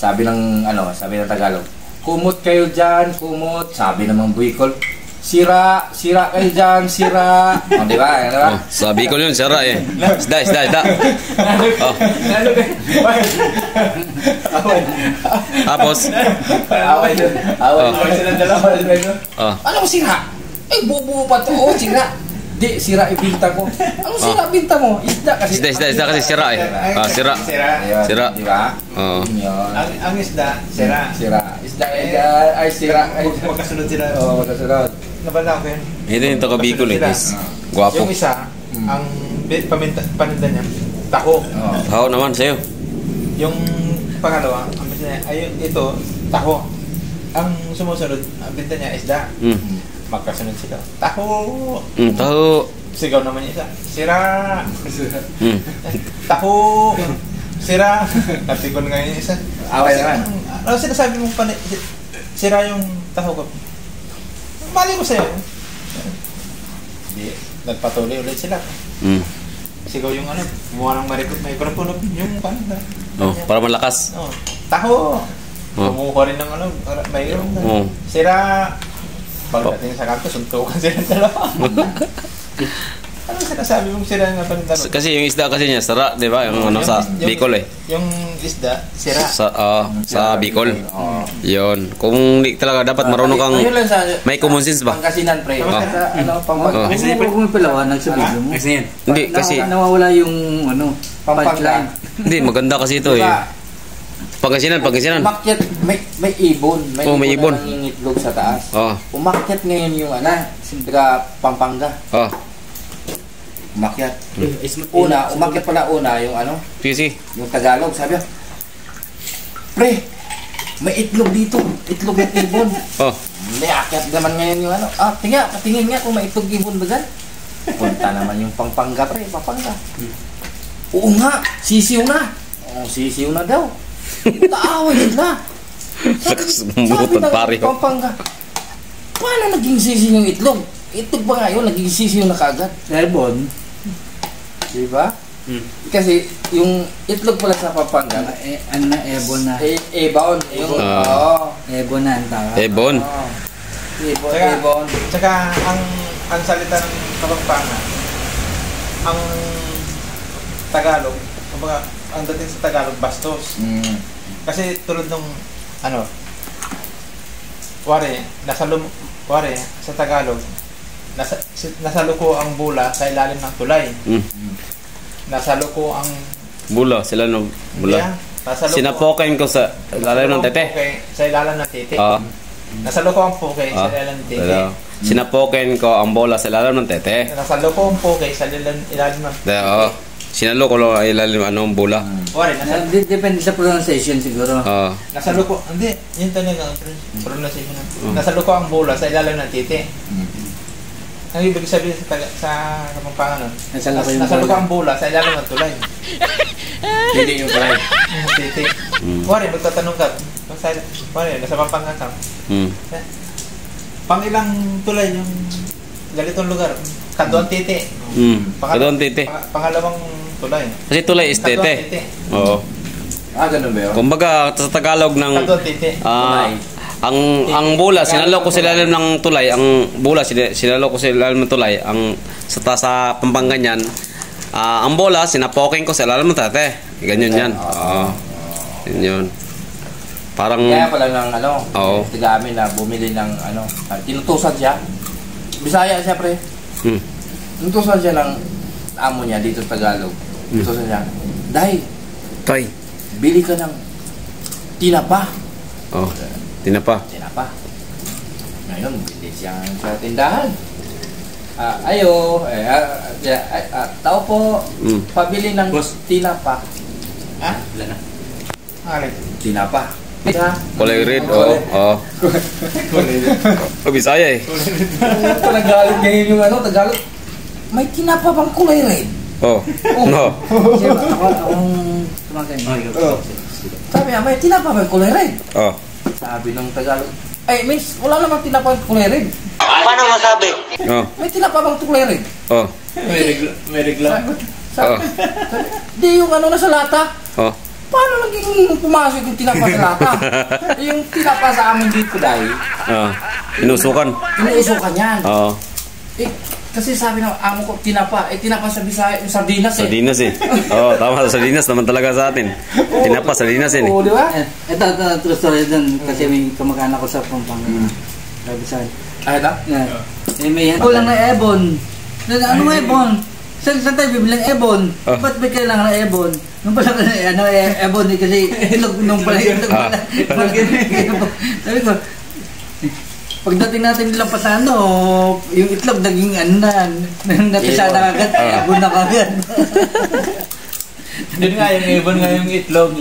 sabi ng Tagalog, kumot kayo dyan, kumot. Sabi naman Bicol, sira kayo dyan, sira. O, di ba? Sa Bicol yun, sira eh. Isda. Oh. Tapos? Away sila dalawa. Ano mo sira? Bubuo pa to. Oo, sira. Di, sira ibinta ko. Ano sira binta mo? Isda kasi. Isda kasi sira eh. Sira. Di ba? Oo. Ang isda, sira. Isda ay sira. Magkasunod sila. Oo, magkasunod. Nabala ko yun. Ito yung taga Bicol eh. Guwapo. Yung isa, ang paninda niya, taho. Taho naman sa'yo. Yung pangalawa, ang binta niya, ito, taho. Ang sumusunod, ang binta niya, isda. Magkasunod sila. Taho! Taho. Sigaw naman yung isa. Sira! Taho! Sira! Napikon nga yung isa. Away naman. Ano sinasabi mong sira yung taho ko? Mali ko sa'yo. Hindi. Nagpatuloy ulit sila. Sigaw yung buwan ng microphone yung panda. Para malakas. Taho! Kumuha rin ng mayroon. Sira! Pagdating sa kanto, suntukan silang dalawa. Ano sinasabi mong sira nga paninda? Kasi yung isda kasi niya, sira, di ba? Yung sa Bicol eh. Yung isda, sira. Sa Bicol. Yun. Kung di talaga dapat marunong kang may common sense ba? Pangasinan, pre. Huwag mo palawanag sa video mo. Hindi, kasi nawawala yung punchline. hindi, maganda kasi ito eh. Pangasinan. Umakyat, may ibon. May ibon. Nangingitlog sa taas. Umakyat ngayon yung taga Pampanga. Umakyat. Umakyat pala yung Sige. yung Tagalog, sabi niya, pre, may itlog dito. Itlog at ibon. Hindi, akyat naman ngayon yung patingin nga kung may itlog ibon ba dyan. Punta naman yung Pampanga, pre, Pampanga. Oo nga, sisiw na. Sisiw na daw. Taaway sila. Sabi ng Pampanga, paano naging sisiw yung itlog? Itlog ba ngayon, naging sisiw na kagad? Airborne. Diba? Kasi yung itlog pala sa Pampanga, Airborne na. Ebon. Airborne na ang tawag. Ebon. Ebon. Tsaka ang salita ng Kapampangan, ang Tagalog, ang dating sa Tagalog, bastos. Kasi tulad nung sa Tagalog, nasaluko ang bula sa ilalim ng tulay. Nasaluko ang bula, sila no bula. Sinapokin ko sa ilalim ng tete. Sa ilalim ng tete. Nasaluko ang puke sa ilalim ng tete. Sinapokin ko ang bola sa ilalim ng tete. Nasaluko ang puke sa ilalim ng tete. Sinalo ko lang ilalim anong bola. Depende sa pronunciation siguro. Nasaluko, hindi, yun talaga ang pronunciation. Nasaluko ang bola sa ilalim ng tete. Ang ibig sabihin sa Kapampangan, nasaluko ang bola sa ilalim ng tulay. Hindi yung tulay. Tete. Wari, magtatanong ka. Wari, nasa Pampanga ka. Pang ilang tulay yung ganitong lugar? Kaduan tete. Kaduan tete. Pangalawang tulay. Kasi tulay is tete. Oo. Ganun ba yun? Kumbaga sa Tagalog ng Kaduan tete. ang bola sinalo ko sa ilalim ng tulay, ang bola sinalo ko sa ilalim ng tulay, ang sa Pampanga niyan, ang bola sinapoking ko sa ilalim ng tete. Ganyan yan. Yun. Parang kaya pala ng tiga amin na bumili ng tinutusan siya. Bisaya siya, pre. Tinutusan siya ng amo niya dito sa Tagalog. Tinutusan siya, Tay, bili ka ng tinapa. Tinapa. Ngayon, bili siya sa tindahan. Tao po, pabili ng tinapa. Wala na. Tinapa. Kulay red. Bisaya eh. Tagalog ngayon yung Tagalog. May tinapa bang kulay red? No. Sabi niya, may tinapa bang kulay red? Sabi ng Tagalog, miss, wala namang tinapa bang kulay red. Paano masabi? May tinapa bang kulay red? May regla. Sabi, di yung nasa lata. paano naging pumasok yung tinapa sa lata? Yung tinapa sa amin dito dahil, Inusukan. inuusukan yan. Oo. Kasi sabi ng amo ko, tinapa sa Bisaya, yung sardinas eh. Sardinas eh. Oo, tama. Sardinas naman talaga sa atin. Tinapa, sardinas eh. Oo, di ba? Ito, true story dun. Kasi may kamag-anak ko sa Pampanga. Sabi sa akin. Ay, na? May kulang na ebon. Ano ebon? Saan tayo bibilang ebon? Ba't may kailangan na ebon? Nung pala ebon eh, kasi itlog nung pala itlog pala. Sabi ko, pagdating natin nilang pasano, yung itlog naging napisada agad, ebon na kagad. Yun nga, yung ibon nga yung itlog.